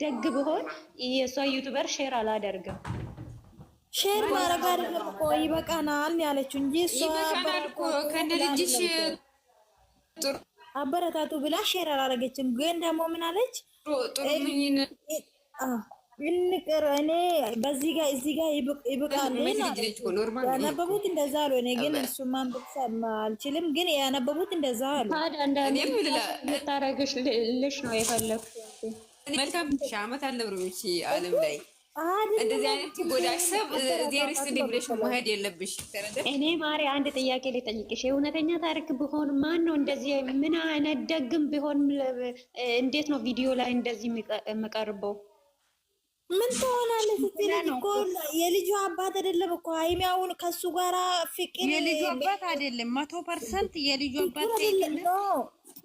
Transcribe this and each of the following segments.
ደግ ብሆን የሷ ዩቲዩበር ሼር አላደርግም። ሼር ማድረግ አይደለም እኮ ይበቃናል ያለችው እንጂ እሷ ይበቃናል እኮ ከነ ልጅሽ አበረታቱ ብላ ሼር አላደረገችም። ግን ደግሞ ምን አለች? ጥሩ ምኝነ እንቅር እኔ በዚህ ጋር እዚህ ጋር ይብቃል። ያነበቡት እንደዛ አሉ። እኔ ግን እሱ ማንበብ አልችልም፣ ግን ያነበቡት እንደዛ አሉ። እኔም ልታረግሽ ልሽ ነው የፈለኩት። መልካም ሻመት አለብሩሽ ዓለም ላይ እንደዚህ አይነት ጎዳሽ ሰብ ዲሪስ ዲብሬሽ መሄድ የለብሽ። እኔ ማሪ አንድ ጥያቄ ልጠይቅሽ። የእውነተኛ ታሪክ ቢሆን ማን ነው እንደዚህ ምን አይነት ደግም ቢሆን እንዴት ነው ቪዲዮ ላይ እንደዚህ የሚቀርበው? ምን ትሆናለች? ስትል እኮ የልጁ አባት አይደለም እኮ ሃይሚ አሁን ከሱ ጋራ ፍቅር የልጁ አባት አይደለም 100% የልጁ አባት ነው።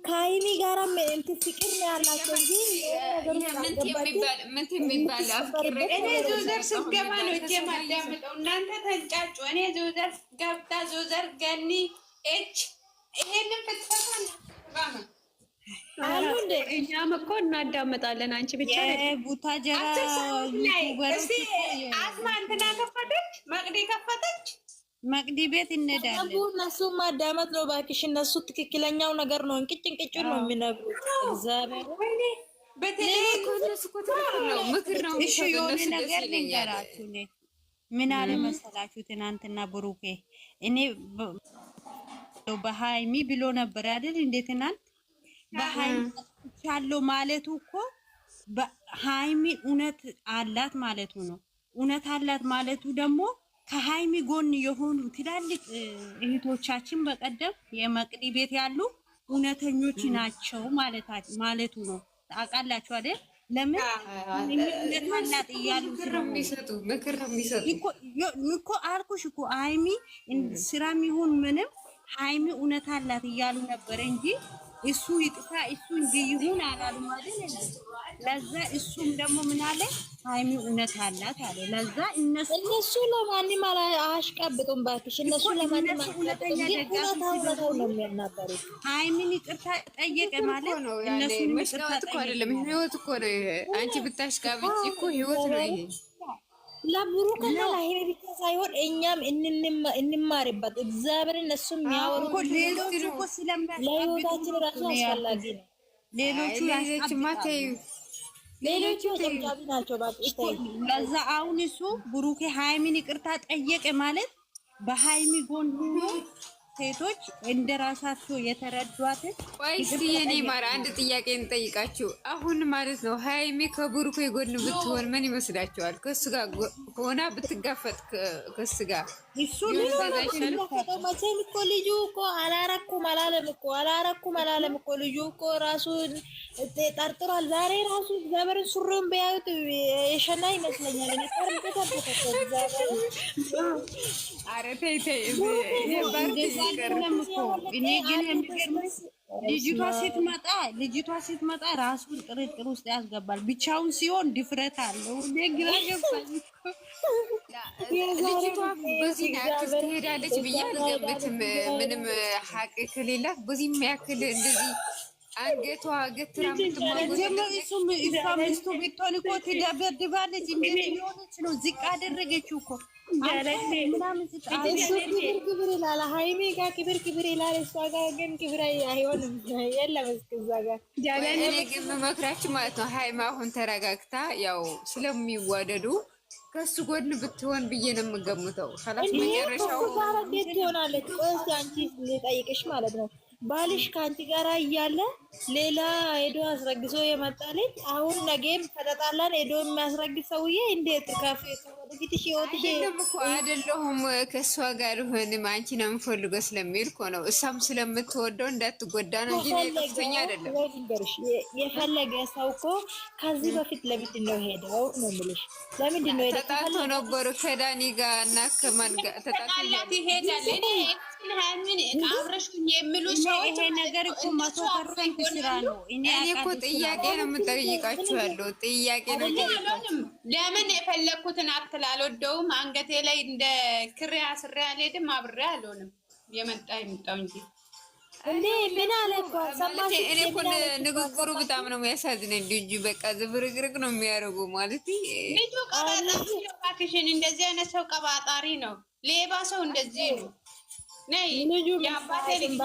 ከሃይሚ ጋራ እንትን ፍቅር ነው ያላቸው እንጂ ምን የሚባል አፍቅር እኔ ዞዘር ስትገባ ነው የማዳምጠው። እናንተ ተንጫጩ። እኔ ዞዘር ገብታ ዞዘር ገኒ ኤች ይሄንን ፍትፈታ አሉ እንደ እኛም እኮ እናዳምጣለን። አንቺ ብቻ ቡታጀራ እስቲ አስማ እንትና ከፈተች፣ መቅዲ ከፈተች፣ መቅዲ ቤት እንሄዳለን። እነሱ ማዳመጥ ነው እባክሽ። እነሱ ትክክለኛው ነገር ነው እንቅጭ እንቅጩን ነው የሚነግሩት። እግዚአብሔር በተለይ ነው ምክር ነው። እሺ የሆነ ነገር ልንገራችሁ። ምን አለ መሰላችሁ? ትናንትና ብሩኬ እኔ በሃይሚ ብሎ ነበር አይደል? እንዴት ናት በሃይሚ ያለው ማለቱ እኮ በሃይሚ እውነት አላት ማለቱ ነው። እውነት አላት ማለቱ ደግሞ ከሃይሚ ጎን የሆኑ ትላልቅ እህቶቻችን በቀደም የመቅዲ ቤት ያሉ እውነተኞች ናቸው ማለቱ ነው። ታውቃላችሁ አይደል? ለምን እውነት አላት እያሉ ምክር ነው የሚሰጡ እኮ አልኩሽ እኮ ሃይሚ ስራም ይሁን ምንም ሃይሚ እውነት አላት እያሉ ነበር እንጂ እሱ ይጥፋ እሱ እንጂ ይሁን አላሉ አይደል? ለዛ እሱም ደግሞ ምን አለ ሃይሚ እውነት አላት አለ። ለዛ እነሱ ለማንም አያሽቀብጡም ባክሽ። እነሱ ለማንም እውነተኛ ደጋፊ ነው የሚያናበሩት። ሃይሚን ይቅርታ ጠየቀ ማለት እነሱ መስዋዕት እኮ አይደለም ህይወት እኮ ነው። አንቺ ብታሽቃብጪ እኮ ህይወት ነው ይሄ። ለብሩክና ለሃይሚ ብቻ ሳይሆን እኛም እንማርበት። እግዚአብሔር እነሱ የሚያወሩ ሌሎቹ እኮ ለህይወታችን ራሱ አስፈላጊ ነው። ሌሎቹ ተጫዋች ናቸው ባክሽ። ለዛ አሁን እሱ ብሩክ ሃይሚን ይቅርታ ጠየቀ ማለት በሃይሚ ጎን ሆኖ ሴቶች እንደራሳቸው የተረዷት። ወይስ የኔ ማር አንድ ጥያቄ እንጠይቃችሁ። አሁን ማለት ነው ሃይሚ ከብሩክ ጎን ብትሆን ምን ይመስላችኋል? ከሱ ጋር ሆና ብትጋፈጥ ከሱ ጋር እሱ መቼም እኮ ልጁ እኮ አላረኩም አላለም እኮ ልጁ እኮ ራሱን ጠርጥሯል። ዛሬ ራሱ እግዚአብሔርን ሱሪውን ቢያዩት የሸና ይመስለኛል። እኔ ኧረ ተይ ተይ እኔ ግን የሚገርምሽ ልጅቷ ስትመጣ ራሱን ጥርጥር ውስጥ ያስገባል። ብቻውን ሲሆን ድፍረት አለው። እኔ ግራ ገባኝ። ልጅቷ በዚህ ያክል ትሄዳለች ብዬ አልገምትም። ምንም ሀቅ ከሌላት በዚህ የሚያክል እንደዚህ አንገቷ ገትራ ሚስቱ ብትሆን እኮ ትደበድባለች። እንዴት ሊሆነች ነው? ዝቅ አደረገችው እኮ ክብር ይላል። ሃይሚ ጋር ክብር ይላል። እሷ ጋር ግን ክብር አይሆንም። የለም እስከዛ ጋር እኔ ግን መክራችሁ ማለት ነው ሃይሚ አሁን ተረጋግታ ያው ስለሚዋደዱ ከሱ ጎን ብትሆን ብዬ ነው የምገምተው። ካላስ መጨረሻው እንዴት ትሆናለች? ቆይ አንቺ ልጠይቅሽ ማለት ነው ባልሽ ከአንቺ ጋር እያለ ሌላ ሄዶ አስረግዞ የመጣ ልጅ አሁን ነገም ተጣጣላን ሄዶ የሚያስረግዝ ሰውዬ እንዴት ወደፊትሽ ህይወትሽ አይደለሁም ከእሷ ጋር ሆንም አንቺ ነው የምፈልገው ስለሚል እኮ ነው። እሷም ስለምትወደው እንዳትጎዳ ነው እንጂ ከፍተኛ አይደለም። የፈለገ ሰው እኮ ከዚህ በፊት ለምንድን ነው ሄደው ነው የምልሽ? ለምንድን ነው ሄደው? ተጣልቶ ነበሩ ከዳኒ ጋር እና ከማን ጋር ተጣልቶ ይሄዳል። ሃይሚን አብረሽኝ የሚሉ ሰዎች ይሄ ነገር እኮ 100% ስራ ነው። እኔ እኮ ጥያቄ ነው የምጠይቃችሁ ያለው ጥያቄ ነው። ለምን የፈለኩትን አክል አልወደውም። አንገቴ ላይ እንደ ክሬ አስሬ አልሄድም፣ አብሬ አልሆንም። የመጣ ይምጣው እንጂ እንዴ ምን አለ እኮ ሰማሽ? እኔ እኮ ንግግሩ በጣም ነው የሚያሳዝነኝ። ልጁ በቃ ዝብርቅርቅ ነው የሚያደርጉ ማለት ልጁ ቀባጣሪ ነው። እባክሽን እንደዚህ አይነት ሰው ቀባጣሪ ነው፣ ሌባ ሰው እንደዚህ ነው። ነይ የአባቴ ልጅ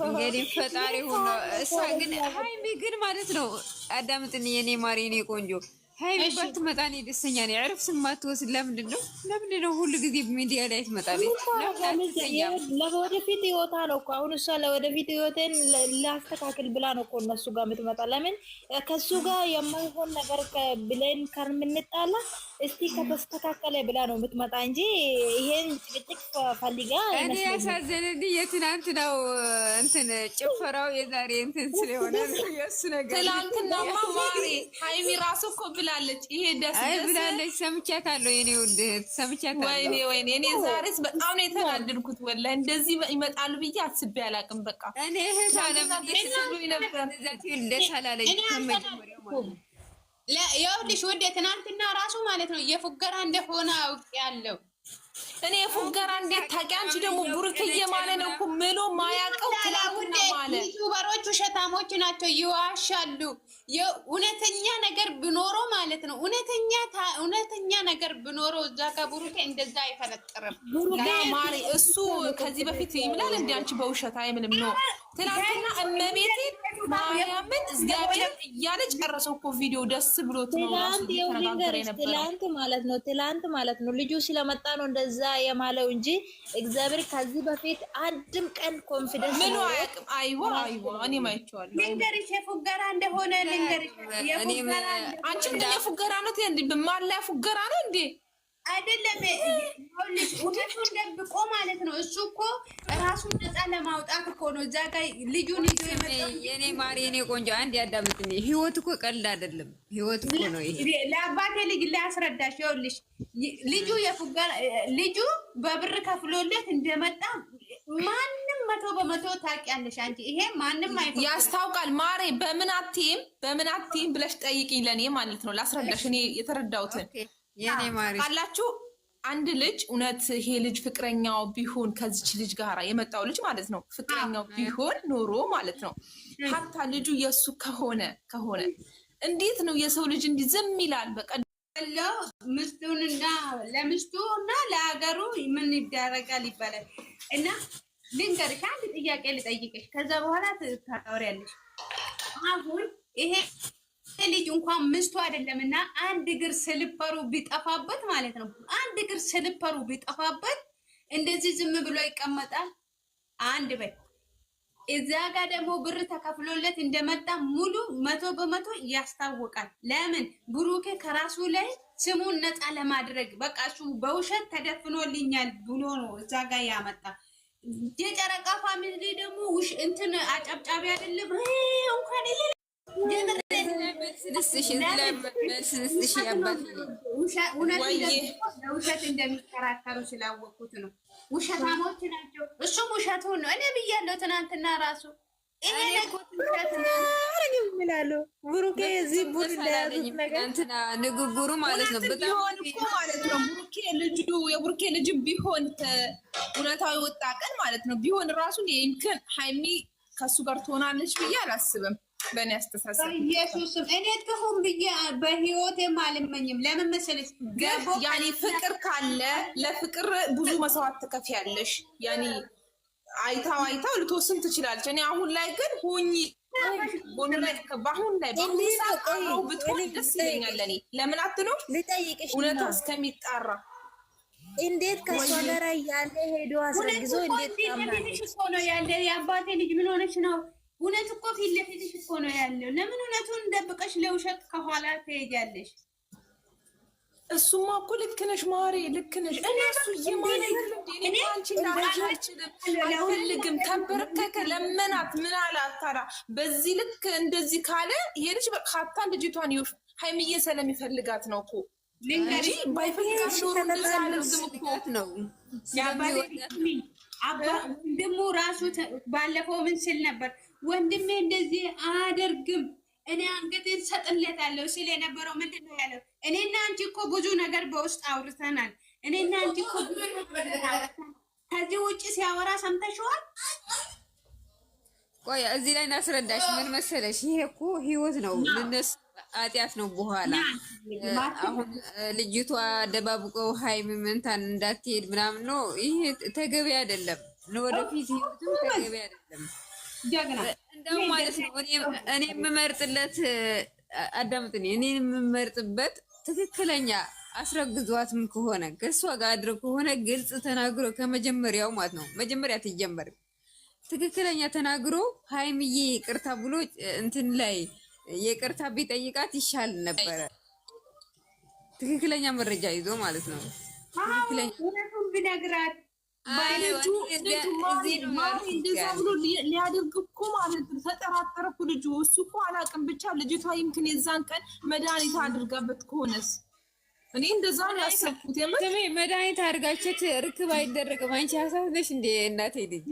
እንግዲህ ፈጣሪ ሆኖ እሷ ግን ሀይሚ ግን ማለት ነው አዳምጥን፣ የኔ ማር የኔ ቆንጆ ሀይሚ ባትመጣ እኔ ደስተኛ ነኝ። ዕረፍት ስማትወስድ ለምንድን ነው ሁሉ ጊዜ ሚዲያ ላይ ትመጣለች? ለወደፊት ህይወታ ነው እኮ አሁን እሷ ለወደፊት ህይወቴን ላስተካክል ብላ ነው እኮ እነሱ ጋር የምትመጣ። ለምን ከሱ ጋር የማይሆን ነገር ብለን ከምንጣላ እስቲ ከተስተካከለ ብላ ነው የምትመጣ እንጂ ይሄን ጭቅጭቅ ፈልጋ እኔ ያሳዘነኝ የትናንት ነው እንትን ጭፈራው የዛሬ እንትን ስለሆነ የእሱ ነገር ትላንትናማ ማሪ ሀይሚ ራሱ እኮ ብላለች። ይሄ ደስ ብላለች። ሰምቻታለሁ የኔ ውድ ሰምቻታለሁ። ወይኔ እኔ ዛሬስ በጣም ነው የተናደድኩት። ወላሂ እንደዚህ ይመጣሉ ብዬ አስቤ አላውቅም። በቃ እኔ እህት አለም ነበር ደስ አላለኝ ከመጀመሪያው ማለት ነው። ይኸውልሽ ወደ ትናንትና ራሱ ማለት ነው የፉገራ እንደሆነ አውቄያለሁ። እኔ የፉገራ እንዴት ታውቂ? አንቺ ደግሞ ቡርክዬ ማለት ነው እኮ ምሎ ማያውቀው ትላንትና ማለት ዩቱበሮች ውሸታሞች ናቸው፣ ይዋሻሉ። እውነተኛ ነገር ብኖረው ማለት ነው እውነተኛ ነገር ብኖረው እዛ ጋር ቡሩኬ እንደዛ አይፈነጥርም። ቡሩኬ ማሪ እሱ ከዚህ በፊት ይምላል እንዴ? አንቺ በውሸት አይምልም ነው። ትናንትና እመቤቴ ማርያምን እግዚአብሔር እያለ ጨረሰው እኮ ቪዲዮ ደስ ብሎት ነው። ትላንት ማለት ነው ልጁ ስለመጣ ነው እንደዛ የማለው እንጂ እግዚአብሔር ከዚህ በፊት አንድም ቀን ኮንፊደንስ ምኑ አያውቅም። አይዋ እኔ ማይቼዋለሁ። ልንገርሽ የፉገራ እንደሆነ ልንገርሽ። አንቺ ምንድን የፉገራ ነው እንዴ? በማላ ፉገራ ነው እንዴ? አይደለም ልጅ እውነቱን ደብቆ ማለት ነው። እሱ እኮ ራሱን ነፃ ለማውጣት እኮ ነው እዛ ጋር ልጁን ይዞ የመጣው። የኔ ማር የኔ ቆንጆ አንድ ያዳምጥኝ። ህይወት እኮ ቀልድ አይደለም። ህይወት እኮ ነው ይሄ። ለአባቴ ልጅ ላስረዳሽ። ይኸውልሽ ልጁ የፉገራ ልጁ በብር ከፍሎለት እንደመጣ ማንም 100% ታውቂያለሽ አንቺ። ይሄ ማንም አይፈቅድም፣ ያስታውቃል። ማሬ በምን አትይም ብለሽ ጠይቂኝ ለኔ ማለት ነው። ላስረዳሽ እኔ የተረዳሁትን የኔ ማሪ ካላችሁ አንድ ልጅ እውነት ይሄ ልጅ ፍቅረኛው ቢሆን ከዚች ልጅ ጋራ የመጣው ልጅ ማለት ነው ፍቅረኛው ቢሆን ኖሮ ማለት ነው ሀታ ልጁ የእሱ ከሆነ እንዴት ነው የሰው ልጅ እንዲህ ዝም ይላል? በቃ ምስቱንና ለምስቱ እና ለሀገሩ ምን ይደረጋል ይባላል። እና ልንገርሽ አንድ ጥያቄ ልጠይቅሽ፣ ከዛ በኋላ ታወሪያለሽ። አሁን ይሄ ልጅ እንኳን ምስቱ አይደለም እና አንድ እግር ስልፐሩ ቢጠፋበት ማለት ነው አንድ እግር ስልፐሩ ቢጠፋበት እንደዚህ ዝም ብሎ ይቀመጣል? አንድ በይ እዛ ጋር ደግሞ ብር ተከፍሎለት እንደመጣ ሙሉ 100% ያስታውቃል። ለምን ብሩኬ ከራሱ ላይ ስሙን ነፃ ለማድረግ በቃ እሱ በውሸት ተደፍኖልኛል ብሎ ነው እዛ ጋር ያመጣ። የጨረቃ ፋሚሊ ደግሞ እንትን አጨብጫቢ አይደለም እንኳን ውሸት እንደሚከራከሩ ስላወቁት ነው። ውሸታሞች ናቸው። እሱም ውሸቱን ነው። እኔ ብያለሁ ትናንትና ራሱ ብሩኬ እዚህ ቡድ ለያዙት ነገር ንግግሩ ማለት ነው። በጣም የቡሩኬ ልጅ ቢሆን እውነታዊ ወጣ ቀን ማለት ነው ቢሆን ራሱ ይምክን ሀይሚ ከሱ ጋር ትሆናለች ብዬ አላስብም። በእኔ አስተሳሰብ ኢየሱስም እኔ ትሁን ብዬ በህይወቴም አልመኝም። ለምን መሰለሽ ያኔ ፍቅር ካለ ለፍቅር ብዙ መስዋዕት ትከፍያለሽ። ያኔ አይታው ልትወስን ትችላለች። እኔ አሁን ላይ ግን ሁኚ በአሁን ላይ በአሁን ብትሆን ደስ ይለኛል። እኔ ለምን አትነው እውነታ እስከሚጣራ እንዴት ከሷ ጋር ያለ ሄዶ አስረግዞ እንዴት ታምናለች? ነው ያለ የአባቴ ልጅ ምን ሆነች ነው? እውነት እኮ ፊት ለፊትሽ እኮ ነው ያለው። ለምን እውነቱን ደብቀሽ ለውሸት ከኋላ ትሄጃለሽ? እሱማ እኮ ልክ ነሽ ማሬ፣ ልክ ነሽ። እኔ እሱ አልፈልግም ተንበረከከ ለመናት ምን አላት ታዲያ? በዚህ ልክ እንደዚህ ካለ ይሄ ልጅ በቃ ሀታ ልጅቷን ሀይሚዬ ስለሚፈልጋት ነው እኮ እንጂ ባይፈልጋት ኖሮ እንደዛ አልዝም እኮ ነው። ወንድሙ ራሱ ባለፈው ምን ስል ነበር? ወንድሜ እንደዚህ አያደርግም እኔ አንገቴን ሰጥለታለሁ ሲል የነበረው ምንድን ነው ያለው? እኔና አንቺ እኮ ብዙ ነገር በውስጥ አውርተናል። እኔና አንቺ እኮ ብዙ ነገር ከዚህ ውጭ ሲያወራ ሰምተሽዋል? ቆይ እዚህ ላይ እናስረዳሽ። ምን መሰለሽ፣ ይሄ እኮ ህይወት ነው፣ ለነሱ ኃጢአት ነው። በኋላ አሁን ልጅቷ ደባብቀው ሀይሚ መንታን እንዳትሄድ ምናምን ነው። ይሄ ተገቢ አይደለም። ወደፊት ህይወትም ተገቢ አይደለም። እንደው ማለት ነው እኔ የምመርጥለት አዳምጥኝ፣ እኔ የምመርጥበት ትክክለኛ አስረግዟትም ከሆነ ከሷ ጋር አድሮ ከሆነ ግልጽ ተናግሮ ከመጀመሪያው ማለት ነው። መጀመሪያ ትጀመር ትክክለኛ ተናግሮ ሀይሚዬ ይቅርታ ብሎ እንትን ላይ ይቅርታ ቢጠይቃት ይሻል ነበረ። ትክክለኛ መረጃ ይዞ ማለት ነው። ትክክለኛ እውነቱን ቢነግራት ባይልጁ እንደዛ ብሎ ሊያደርግ እኮ ማለት ነው። ተጠራጠረ እኮ ልጁ። እሱ እኮ አላውቅም፣ ብቻ ልጅቷ ይምክን የዛን ቀን መድኃኒት አድርጋበት ከሆነስ እኔ እንደዛ ነው ያሰብኩት። የምር መድኃኒት አድርጋችት ርክብ አይደረግም። አንቺ ሀሳብሽ እንደ እናቴ ልጅ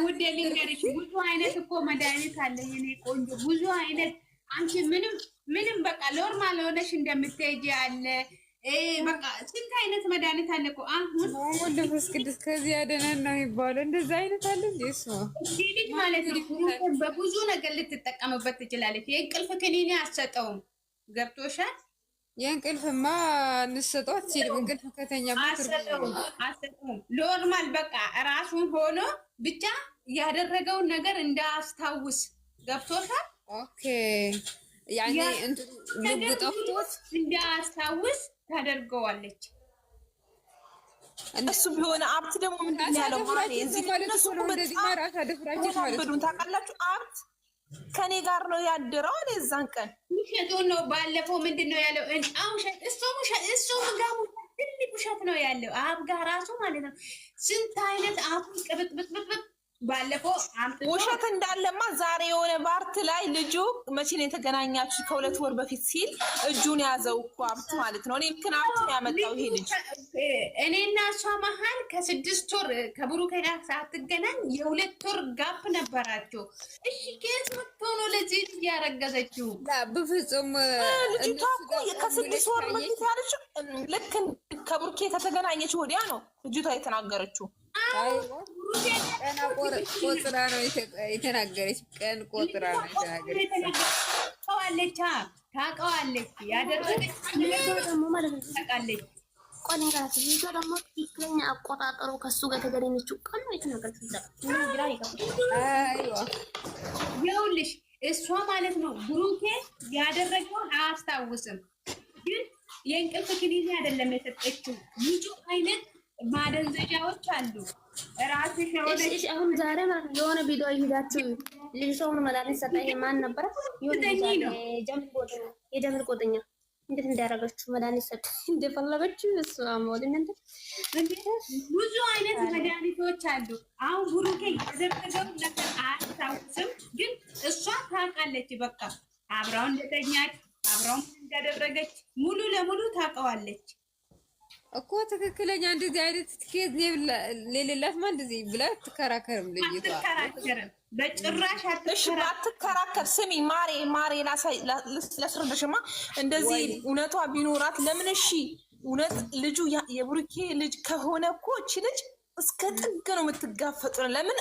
ውዴ ልንገርሽ፣ ብዙ አይነት እኮ መድኃኒት አለ የኔ ቆንጆ፣ ብዙ አይነት። አንቺ ምንም በቃ ኖርማል ሆነሽ እንደምትሄጂ አለ። በቃ ስንት አይነት መድኃኒት አለ እኮ። አሁን ወንድምስ ቅዱስ ከዚህ ያደነን ነው የሚባለው። እንደዛ አይነት አለ እንዴ? እሱ ልጅ ማለት ነው በብዙ ነገር ልትጠቀምበት ትችላለች። የእንቅልፍ ክኒኔ አትሰጠውም። ገብቶሻል? የእንቅልፍማ እንሰጠው አትችልም። እንቅልፍ ከተኛ አትሰጠውም። ኖርማል በቃ ራሱን ሆኖ ብቻ ያደረገውን ነገር እንዳያስታውስ። ገብቶሻል? ኦኬ ያኔ እንትን ልብ ጠፍቶት እንዳያስታውስ ታደርገዋለች። እሱ ቢሆን አብት ደግሞ ምንድን ነው ያለው? ማለት እዚህ እነሱ እንደዚህ ማራታ ደፍራችሁ ማለት ነው። ታውቃላችሁ፣ አብት ከኔ ጋር ነው ያደረው አለ የዛን ቀን። ውሸቱን ነው። ባለፈው ምንድን ነው ያለው? ውሸት እሱም ጋር ትልቅ ውሸት ነው ያለው። አብ ጋር ራሱ ማለት ነው። ስንት አይነት አሁን ቅብጥብጥብጥ ባለፈው ውሸት እንዳለማ ዛሬ የሆነ ባርት ላይ ልጁ መቼ ነው የተገናኛችሁ? ከ2 ወር በፊት ሲል እጁን ያዘው እኮ አብት ማለት ነው። እኔ ምክንያቱም ያመጣው ይሄ ልጅ እኔና እሷ መሀል ከ6 ወር ከብሩክ ጋር ሳትገናኝ የ2 ወር ጋፕ ነበራቸው። እሺ ከየት መጥቶ ነው ለዚህ ልጅ ያረገዘችው? በፍጹም ልጅቷ እኮ ከ6 ወር በፊት ያለችው ልክ ከብሩክ ከተገናኘች ወዲያ ነው ልጅቷ የተናገረችው። ቀን ቆጥራ ነው የተናገረች። ቀን ቆጥራ ነው የተናገረች። ታውቃለች ያደረገች ደግሞ ማለት ነው። ታውቃለች። ቆይ ንገራት። ልጅቷ ደግሞ ትክክለኛ አቆጣጠሩ ከሱ ጋር የተገናኘችው ቀን ነው የተናገረችው። ይኸውልሽ እሷ ማለት ነው ብሩኬ ያደረገውን አያስታውስም፣ ግን የእንቅልፍ ክኒን አይደለም የሰጠችው። ልጁ አይነት ማደንዘዣዎች አሉ። ራስሽ እሺ አሁን ዛሬ ማለት ነው የሆነ ቪዲዮ ይዛችሁ ልጅቷ ሆነ መድኃኒት ሰጣ። ይሄ ማን ነበረ? የጀምል ቆጠኛ እንዴት እንዳደረገችው መድኃኒት ሰጣ እንደፈለገችው እሱ አሞድ እንደ ብዙ አይነት መድኃኒቶች አሉ። አሁን ብሩኬ ያደረገው ነገር አያስታውስም፣ ግን እሷ ታውቃለች። በቃ አብራው እንደተኛች አብራው እንዳደረገች ሙሉ ለሙሉ ታውቀዋለች እኮ። ትክክለኛ እንደዚህ አይነት ትኬት ሌላትማ እንደዚህ ብላ አትከራከርም። ልጅቷ አትከራከርም በጭራሽ አትከራከር። ስሚ ማሬ ላስረዳሽማ። እንደዚህ እውነቷ ቢኖራት ለምን? እሺ እውነት ልጁ የብሩኬ ልጅ ከሆነ እኮ እቺ ልጅ እስከ ጥግ ነው የምትጋፈጡ። ለምን